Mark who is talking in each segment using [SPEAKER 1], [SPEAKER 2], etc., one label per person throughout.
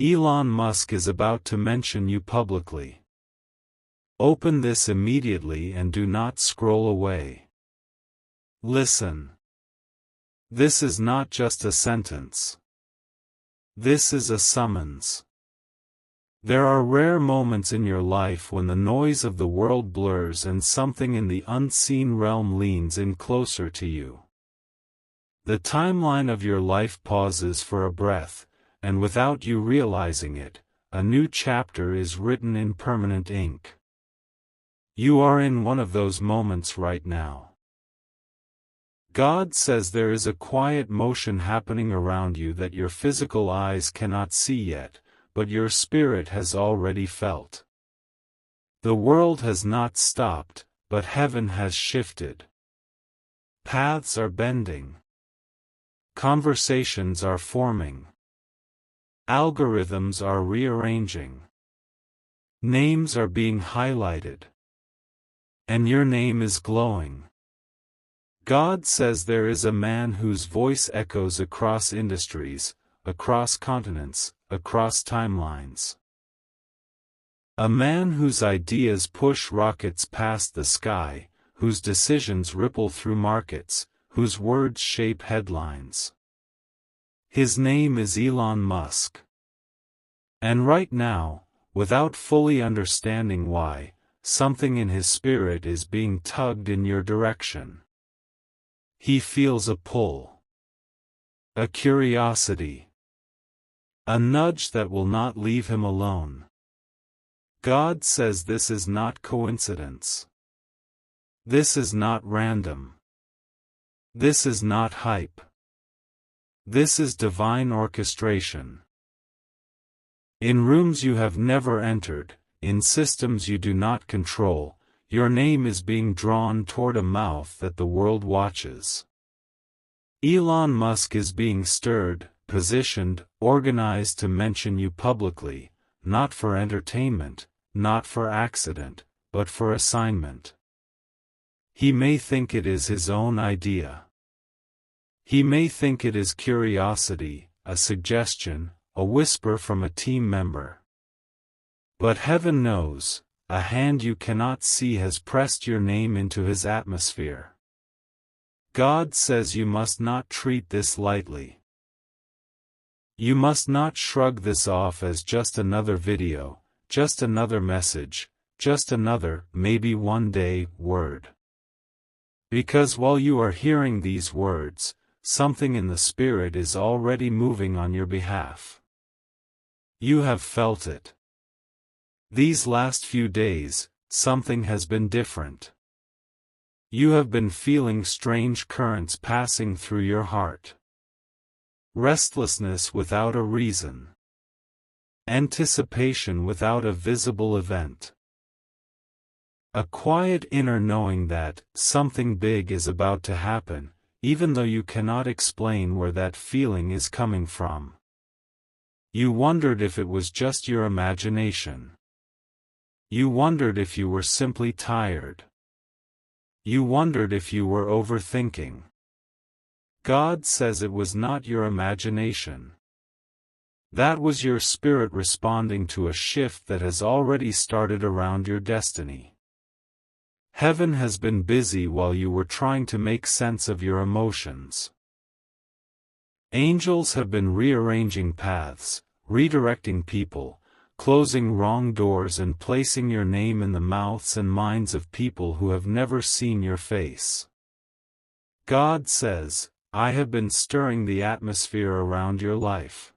[SPEAKER 1] Elon Musk is about to mention you publicly. Open this immediately and do not scroll away. Listen. This is not just a sentence. This is a summons. There are rare moments in your life when the noise of the world blurs and something in the unseen realm leans in closer to you. The timeline of your life pauses for a breath, and without you realizing it, a new chapter is written in permanent ink. You are in one of those moments right now. God says there is a quiet motion happening around you that your physical eyes cannot see yet, but your spirit has already felt. The world has not stopped, but heaven has shifted. Paths are bending. Conversations are forming. Algorithms are rearranging. Names are being highlighted. And your name is glowing. God says there is a man whose voice echoes across industries, across continents, across timelines. A man whose ideas push rockets past the sky, whose decisions ripple through markets, whose words shape headlines. His name is Elon Musk. And right now, without fully understanding why, something in his spirit is being tugged in your direction. He feels a pull. A curiosity. A nudge that will not leave him alone. God says this is not coincidence. This is not random. This is not hype. This is divine orchestration. In rooms you have never entered, in systems you do not control, your name is being drawn toward a mouth that the world watches. Elon Musk is being stirred, positioned, organized to mention you publicly, not for entertainment, not for accident, but for assignment. He may think it is his own idea. He may think it is curiosity, a suggestion, a whisper from a team member. But heaven knows, a hand you cannot see has pressed your name into his atmosphere. God says you must not treat this lightly. You must not shrug this off as just another video, just another message, just another, maybe one day, word. Because while you are hearing these words, something in the spirit is already moving on your behalf. You have felt it. These last few days, something has been different. You have been feeling strange currents passing through your heart. Restlessness without a reason. Anticipation without a visible event. A quiet inner knowing that something big is about to happen, even though you cannot explain where that feeling is coming from. You wondered if it was just your imagination. You wondered if you were simply tired. You wondered if you were overthinking. God says it was not your imagination. That was your spirit responding to a shift that has already started around your destiny. Heaven has been busy while you were trying to make sense of your emotions. Angels have been rearranging paths, redirecting people, closing wrong doors and placing your name in the mouths and minds of people who have never seen your face. God says, I have been stirring the atmosphere around your life.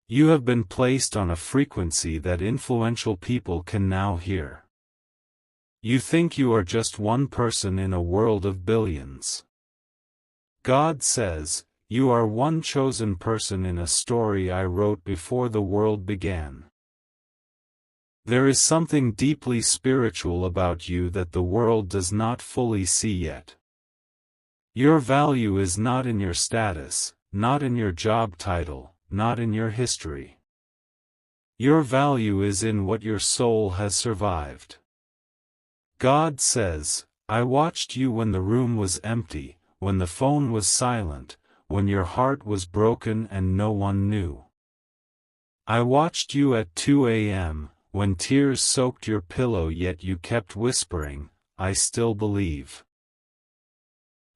[SPEAKER 1] You have been placed on a frequency that influential people can now hear. You think you are just one person in a world of billions. God says, you are one chosen person in a story I wrote before the world began. There is something deeply spiritual about you that the world does not fully see yet. Your value is not in your status, not in your job title, not in your history. Your value is in what your soul has survived. God says, I watched you when the room was empty, when the phone was silent, when your heart was broken and no one knew. I watched you at 2 a.m., when tears soaked your pillow yet you kept whispering, I still believe.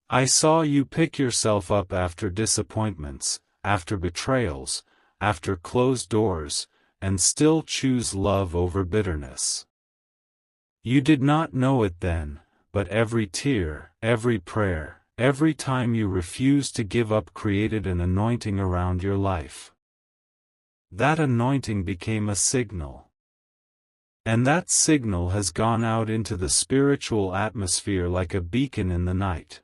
[SPEAKER 1] I saw you pick yourself up after disappointments, after betrayals, after closed doors, and still choose love over bitterness. You did not know it then, but every tear, every prayer, every time you refused to give up created an anointing around your life. That anointing became a signal. And that signal has gone out into the spiritual atmosphere like a beacon in the night.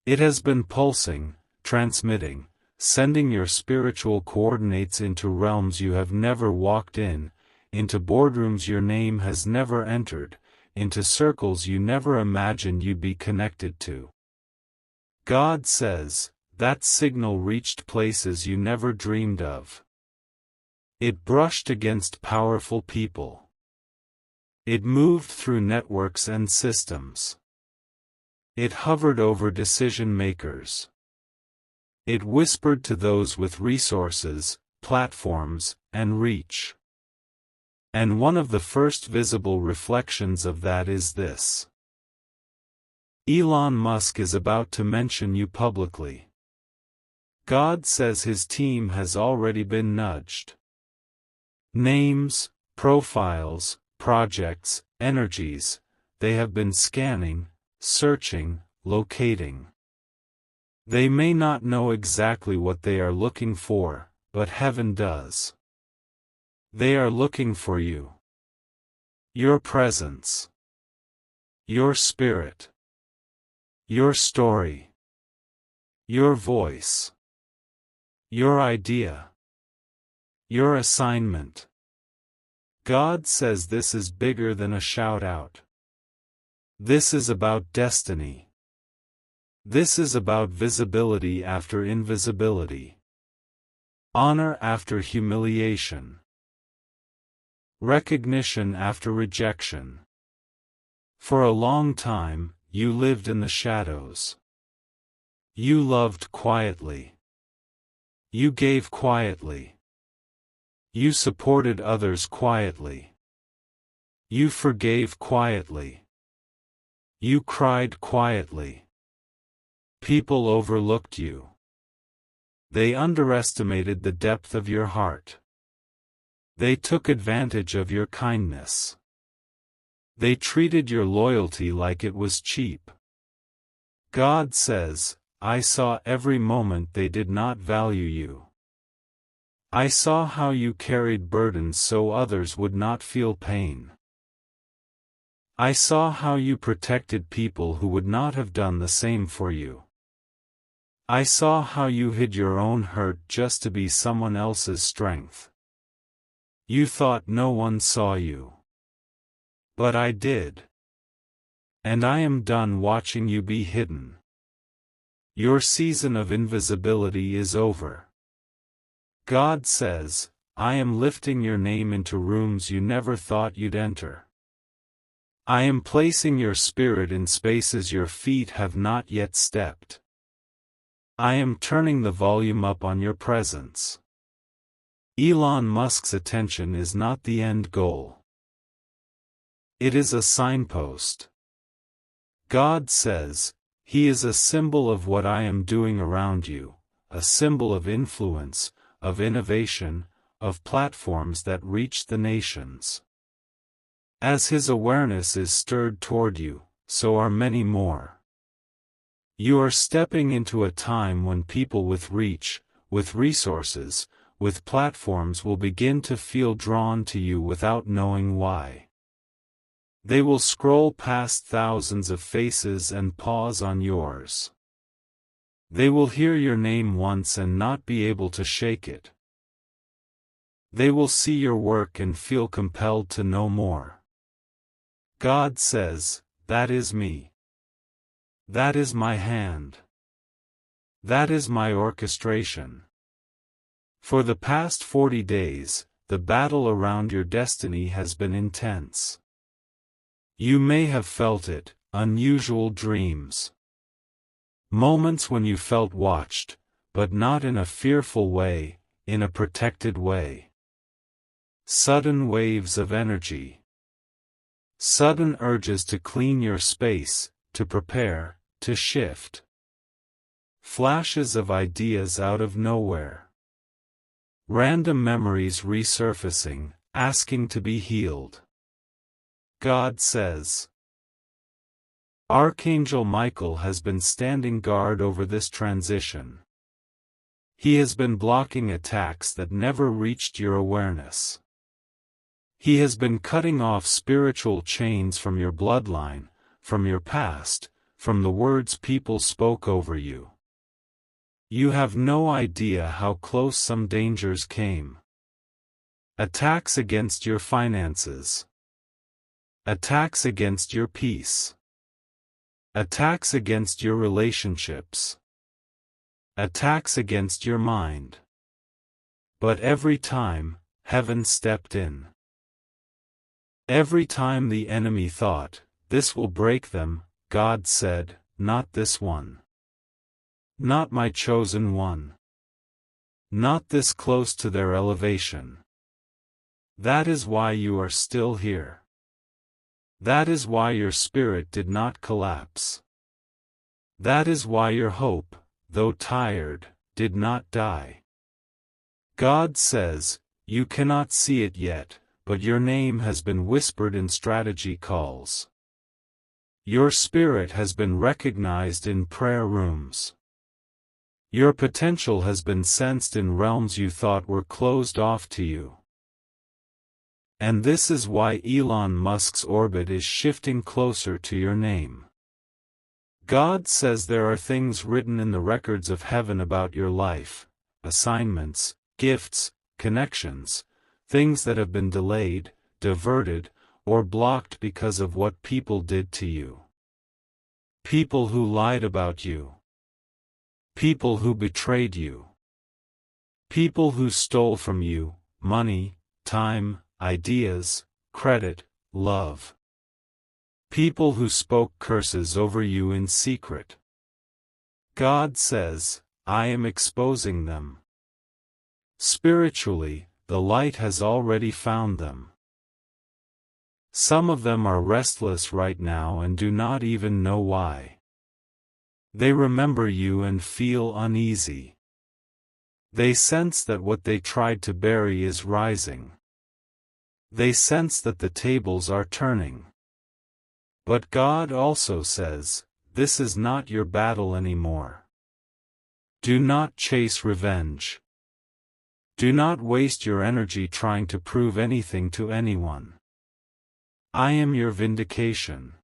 [SPEAKER 1] It has been pulsing, transmitting, sending your spiritual coordinates into realms you have never walked in, into boardrooms your name has never entered, into circles you never imagined you'd be connected to. God says, that signal reached places you never dreamed of. It brushed against powerful people. It moved through networks and systems. It hovered over decision makers. It whispered to those with resources, platforms, and reach. And one of the first visible reflections of that is this. Elon Musk is about to mention you publicly. God says his team has already been nudged. Names, profiles, projects, energies, they have been scanning, searching, locating. They may not know exactly what they are looking for, but heaven does. They are looking for you. Your presence. Your spirit. Your story. Your voice. Your idea. Your assignment. God says this is bigger than a shout-out. This is about destiny. This is about visibility after invisibility. Honor after humiliation. Recognition after rejection. For a long time, you lived in the shadows. You loved quietly. You gave quietly. You supported others quietly. You forgave quietly. You cried quietly. People overlooked you. They underestimated the depth of your heart. They took advantage of your kindness. They treated your loyalty like it was cheap. God says, I saw every moment they did not value you. I saw how you carried burdens so others would not feel pain. I saw how you protected people who would not have done the same for you. I saw how you hid your own hurt just to be someone else's strength. You thought no one saw you. But I did. And I am done watching you be hidden. Your season of invisibility is over. God says, I am lifting your name into rooms you never thought you'd enter. I am placing your spirit in spaces your feet have not yet stepped. I am turning the volume up on your presence. Elon Musk's attention is not the end goal. It is a signpost. God says, he is a symbol of what I am doing around you, a symbol of influence, of innovation, of platforms that reach the nations. As his awareness is stirred toward you, so are many more. You are stepping into a time when people with reach, with resources, with platforms will begin to feel drawn to you without knowing why. They will scroll past thousands of faces and pause on yours. They will hear your name once and not be able to shake it. They will see your work and feel compelled to know more. God says, that is me. That is my hand. That is my orchestration. For the past 40 days, the battle around your destiny has been intense. You may have felt it, unusual dreams. Moments when you felt watched, but not in a fearful way, in a protected way. Sudden waves of energy. Sudden urges to clean your space, to prepare, to shift. Flashes of ideas out of nowhere. Random memories resurfacing, asking to be healed. God says. Archangel Michael has been standing guard over this transition. He has been blocking attacks that never reached your awareness. He has been cutting off spiritual chains from your bloodline, from your past, from the words people spoke over you. You have no idea how close some dangers came. Attacks against your finances. Attacks against your peace. Attacks against your relationships. Attacks against your mind. But every time, heaven stepped in. Every time the enemy thought, "This will break them," God said, "Not this one. Not my chosen one. Not this close to their elevation. That is why you are still here. That is why your spirit did not collapse. That is why your hope, though tired, did not die." God says, "You cannot see it yet, but your name has been whispered in strategy calls. Your spirit has been recognized in prayer rooms. Your potential has been sensed in realms you thought were closed off to you." And this is why Elon Musk's orbit is shifting closer to your name. God says there are things written in the records of heaven about your life, assignments, gifts, connections, things that have been delayed, diverted, or blocked because of what people did to you. People who lied about you. People who betrayed you. People who stole from you, money, time, ideas, credit, love. People who spoke curses over you in secret. God says, "I am exposing them." Spiritually, the light has already found them. Some of them are restless right now and do not even know why. They remember you and feel uneasy. They sense that what they tried to bury is rising. They sense that the tables are turning. But God also says, "This is not your battle anymore. Do not chase revenge. Do not waste your energy trying to prove anything to anyone. I am your vindication."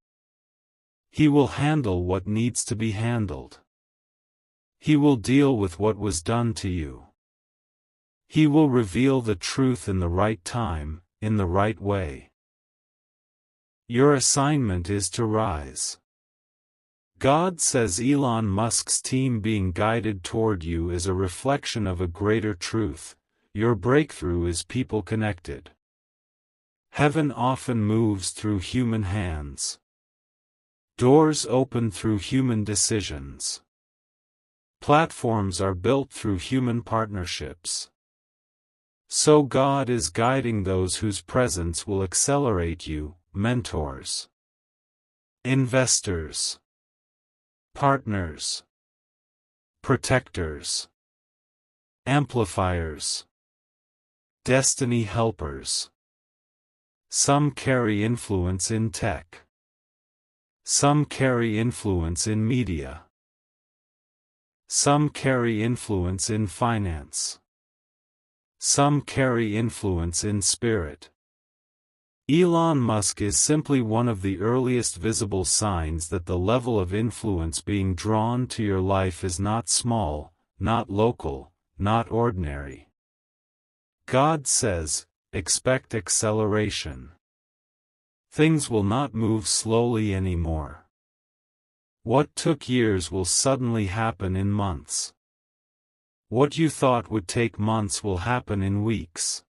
[SPEAKER 1] He will handle what needs to be handled. He will deal with what was done to you. He will reveal the truth in the right time, in the right way. Your assignment is to rise. God says Elon Musk's team being guided toward you is a reflection of a greater truth. Your breakthrough is people connected. Heaven often moves through human hands. Doors open through human decisions. Platforms are built through human partnerships. So God is guiding those whose presence will accelerate you, mentors, investors, partners, protectors, amplifiers, destiny helpers. Some carry influence in tech. Some carry influence in media. Some carry influence in finance. Some carry influence in spirit. Elon Musk is simply one of the earliest visible signs that the level of influence being drawn to your life is not small, not local, not ordinary. God says, expect acceleration. Things will not move slowly anymore. What took years will suddenly happen in months. What you thought would take months will happen in weeks.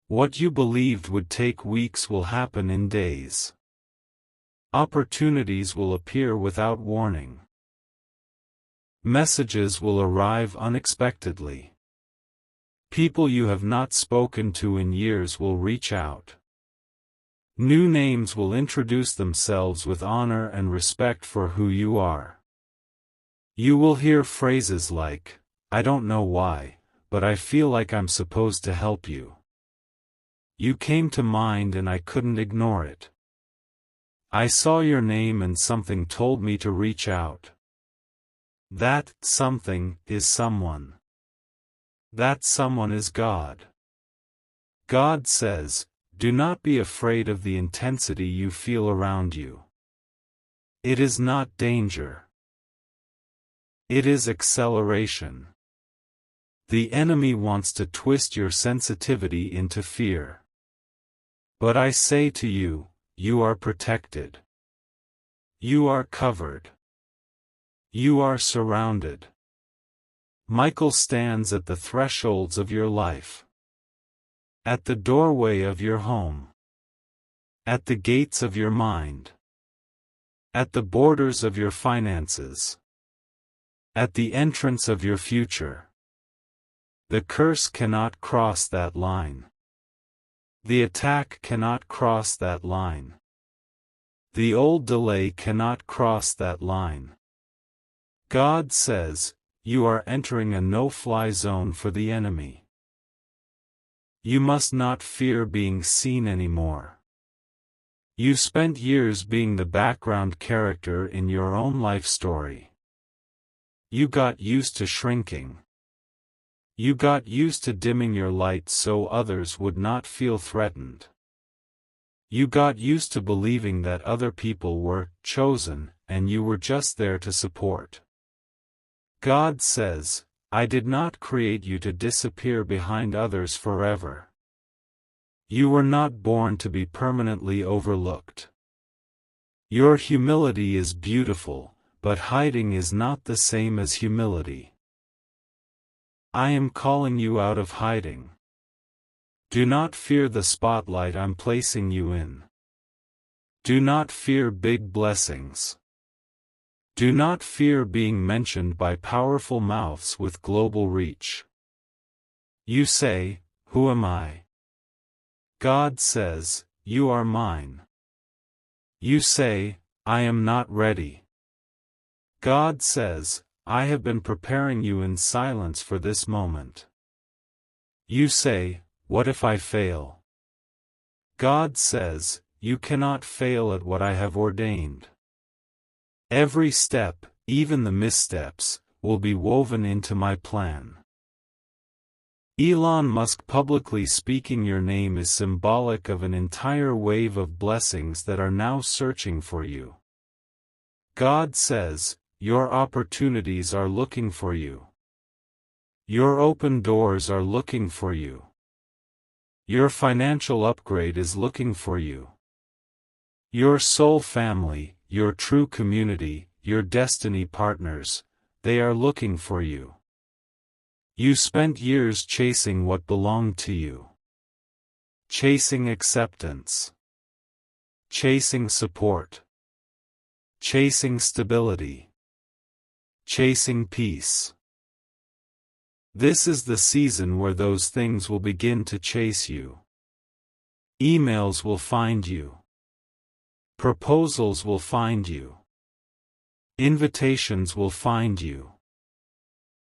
[SPEAKER 1] What you believed would take weeks will happen in days. Opportunities will appear without warning. Messages will arrive unexpectedly. People you have not spoken to in years will reach out. New names will introduce themselves with honor and respect for who you are. You will hear phrases like, "I don't know why, but I feel like I'm supposed to help you. You came to mind and I couldn't ignore it. I saw your name and something told me to reach out." That something is someone. That someone is God. God says, "Do not be afraid of the intensity you feel around you. It is not danger. It is acceleration." The enemy wants to twist your sensitivity into fear. But I say to you, you are protected. You are covered. You are surrounded. Michael stands at the thresholds of your life. At the doorway of your home. At the gates of your mind. At the borders of your finances. At the entrance of your future. The curse cannot cross that line. The attack cannot cross that line. The old delay cannot cross that line. God says, you are entering a no-fly zone for the enemy. You must not fear being seen anymore. You spent years being the background character in your own life story. You got used to shrinking. You got used to dimming your light so others would not feel threatened. You got used to believing that other people were chosen, and you were just there to support. God says, I did not create you to disappear behind others forever. You were not born to be permanently overlooked. Your humility is beautiful, but hiding is not the same as humility. I am calling you out of hiding. Do not fear the spotlight I'm placing you in. Do not fear big blessings. Do not fear being mentioned by powerful mouths with global reach. You say, who am I? God says, you are mine. You say, I am not ready. God says, I have been preparing you in silence for this moment. You say, what if I fail? God says, you cannot fail at what I have ordained. Every step, even the missteps, will be woven into my plan. Elon Musk publicly speaking your name is symbolic of an entire wave of blessings that are now searching for you. God says, your opportunities are looking for you. Your open doors are looking for you. Your financial upgrade is looking for you. Your soul family, your true community, your destiny partners, they are looking for you. You spent years chasing what belonged to you. Chasing acceptance. Chasing support. Chasing stability. Chasing peace. This is the season where those things will begin to chase you. Emails will find you. Proposals will find you. Invitations will find you.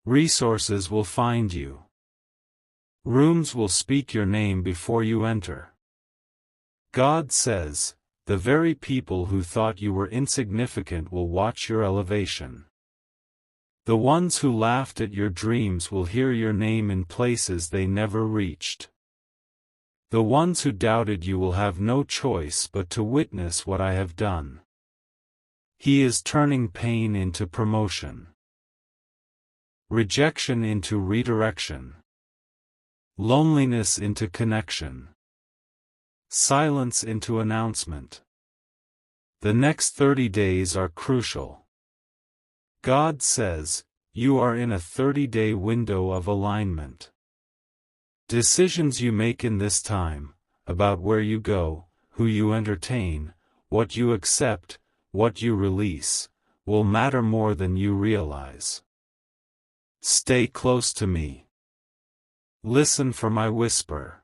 [SPEAKER 1] Resources will find you. Rooms will speak your name before you enter. God says, the very people who thought you were insignificant will watch your elevation. The ones who laughed at your dreams will hear your name in places they never reached. The ones who doubted you will have no choice but to witness what I have done. He is turning pain into promotion. Rejection into redirection. Loneliness into connection. Silence into announcement. The next 30 days are crucial. God says, you are in a 30-day window of alignment. Decisions you make in this time, about where you go, who you entertain, what you accept, what you release, will matter more than you realize. Stay close to me. Listen for my whisper.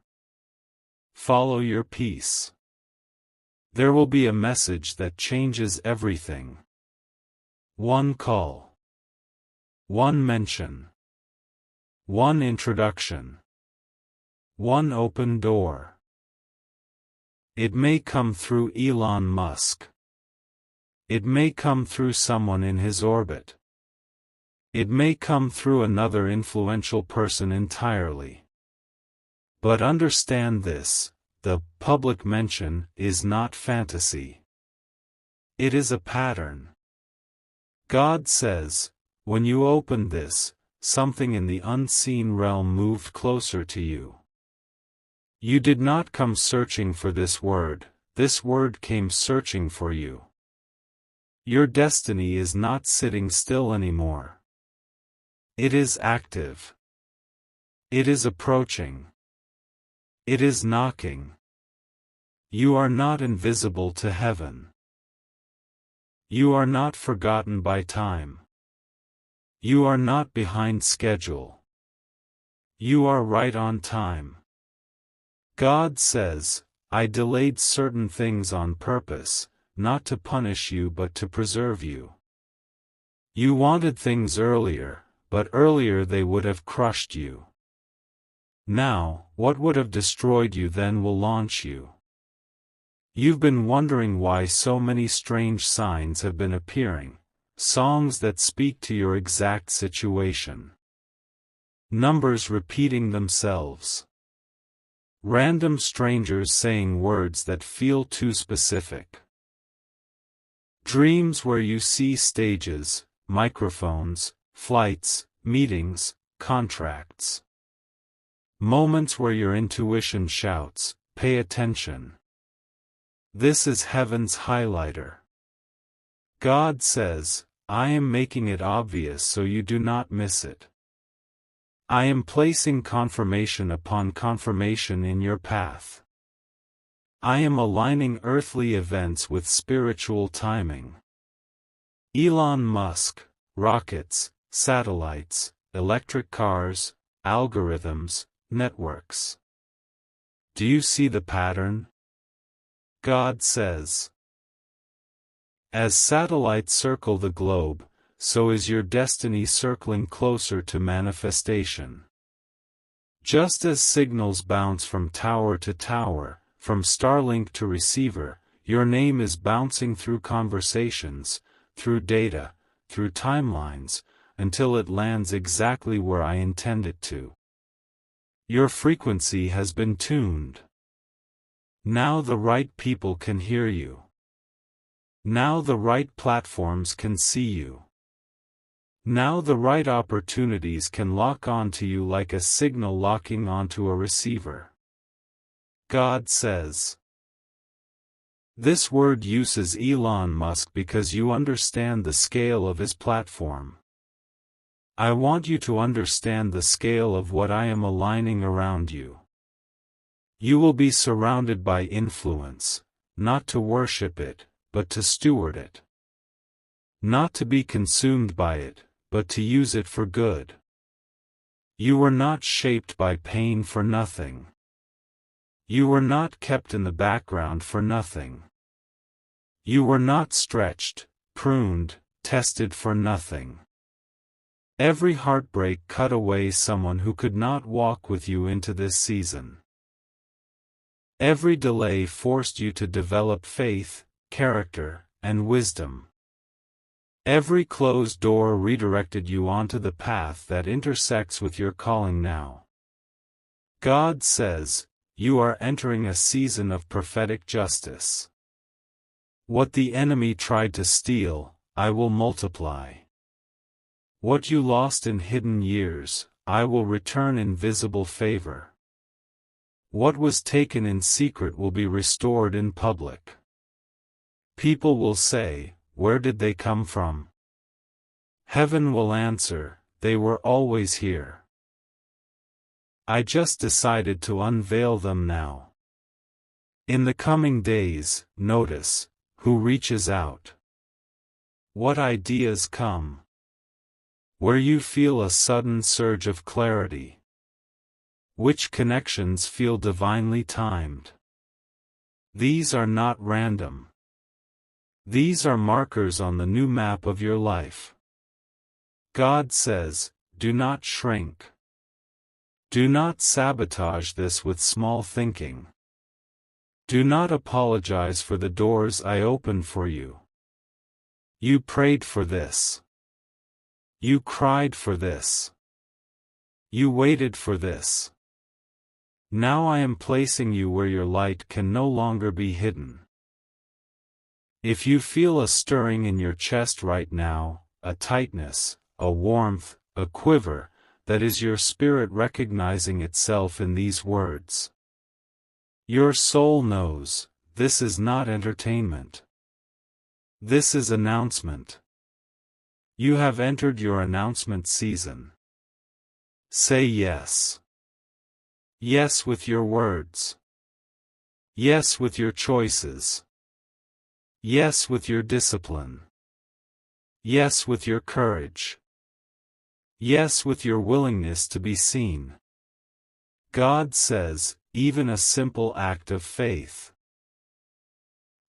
[SPEAKER 1] Follow your peace. There will be a message that changes everything. One call. One mention. One introduction. One open door. It may come through Elon Musk. It may come through someone in his orbit. It may come through another influential person entirely. But understand this, the public mention is not fantasy. It is a pattern. God says, when you opened this, something in the unseen realm moved closer to you. You did not come searching for this word came searching for you. Your destiny is not sitting still anymore. It is active. It is approaching. It is knocking. You are not invisible to heaven. You are not forgotten by time. You are not behind schedule. You are right on time. God says, I delayed certain things on purpose, not to punish you but to preserve you. You wanted things earlier, but earlier they would have crushed you. Now, what would have destroyed you then will launch you. You've been wondering why so many strange signs have been appearing, songs that speak to your exact situation. Numbers repeating themselves. Random strangers saying words that feel too specific. Dreams where you see stages, microphones, flights, meetings, contracts. Moments where your intuition shouts, pay attention. This is heaven's highlighter. God says, I am making it obvious so you do not miss it. I am placing confirmation upon confirmation in your path. I am aligning earthly events with spiritual timing. Elon Musk, rockets, satellites, electric cars, algorithms, networks. Do you see the pattern? God says, as satellites circle the globe, so is your destiny circling closer to manifestation. Just as signals bounce from tower to tower, from Starlink to receiver, your name is bouncing through conversations, through data, through timelines, until it lands exactly where I intend it to. Your frequency has been tuned. Now the right people can hear you. Now the right platforms can see you. Now the right opportunities can lock onto you like a signal locking onto a receiver. God says. This word uses Elon Musk because you understand the scale of his platform. I want you to understand the scale of what I am aligning around you. You will be surrounded by influence, not to worship it, but to steward it. Not to be consumed by it, but to use it for good. You were not shaped by pain for nothing. You were not kept in the background for nothing. You were not stretched, pruned, tested for nothing. Every heartbreak cut away someone who could not walk with you into this season. Every delay forced you to develop faith, character, and wisdom. Every closed door redirected you onto the path that intersects with your calling now. God says, you are entering a season of prophetic justice. What the enemy tried to steal, I will multiply. What you lost in hidden years, I will return in visible favor. What was taken in secret will be restored in public. People will say, where did they come from? Heaven will answer, they were always here. I just decided to unveil them now. In the coming days, notice, who reaches out. What ideas come. Where you feel a sudden surge of clarity. Which connections feel divinely timed? These are not random. These are markers on the new map of your life. God says, do not shrink. Do not sabotage this with small thinking. Do not apologize for the doors I opened for you. You prayed for this. You cried for this. You waited for this. Now I am placing you where your light can no longer be hidden. If you feel a stirring in your chest right now, a tightness, a warmth, a quiver, that is your spirit recognizing itself in these words. Your soul knows, this is not entertainment. This is announcement. You have entered your announcement season. Say yes. Yes with your words. Yes with your choices. Yes with your discipline. Yes with your courage. Yes with your willingness to be seen. God says, even a simple act of faith.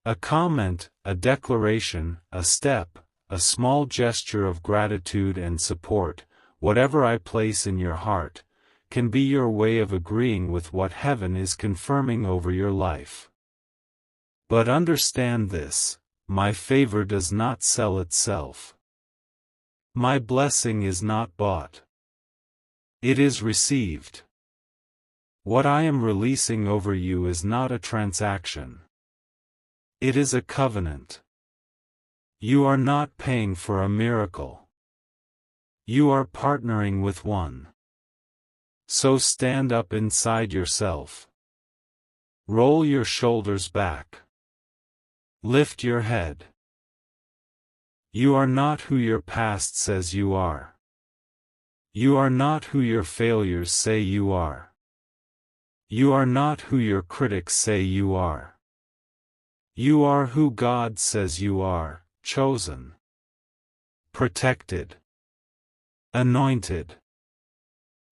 [SPEAKER 1] A comment, a declaration, a step, a small gesture of gratitude and support, whatever I place in your heart, can be your way of agreeing with what heaven is confirming over your life. But understand this, my favor does not sell itself. My blessing is not bought. It is received. What I am releasing over you is not a transaction. It is a covenant. You are not paying for a miracle. You are partnering with one. So stand up inside yourself. Roll your shoulders back. Lift your head. You are not who your past says you are. You are not who your failures say you are. You are not who your critics say you are. You are who God says you are, chosen, protected, anointed,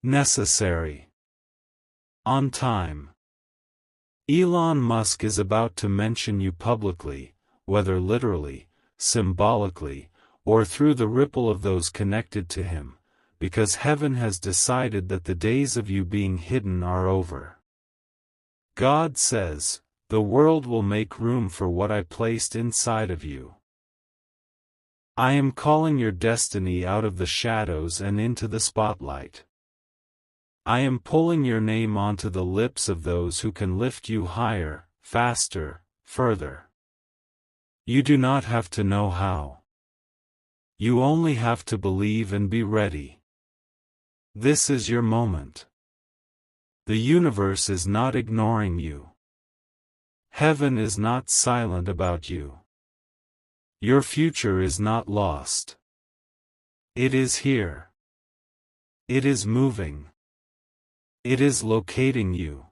[SPEAKER 1] necessary, on time. Elon Musk is about to mention you publicly, whether literally, symbolically, or through the ripple of those connected to him, because heaven has decided that the days of you being hidden are over. God says, the world will make room for what I placed inside of you. I am calling your destiny out of the shadows and into the spotlight. I am pulling your name onto the lips of those who can lift you higher, faster, further. You do not have to know how. You only have to believe and be ready. This is your moment. The universe is not ignoring you. Heaven is not silent about you. Your future is not lost. It is here. It is moving. It is locating you.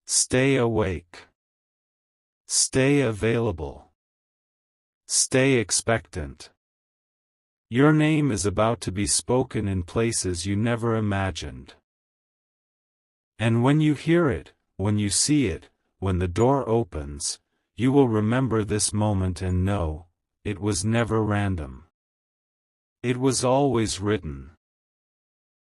[SPEAKER 1] Stay awake. Stay available. Stay expectant. Your name is about to be spoken in places you never imagined. And when you hear it, when you see it, when the door opens, you will remember this moment and know, it was never random. It was always written.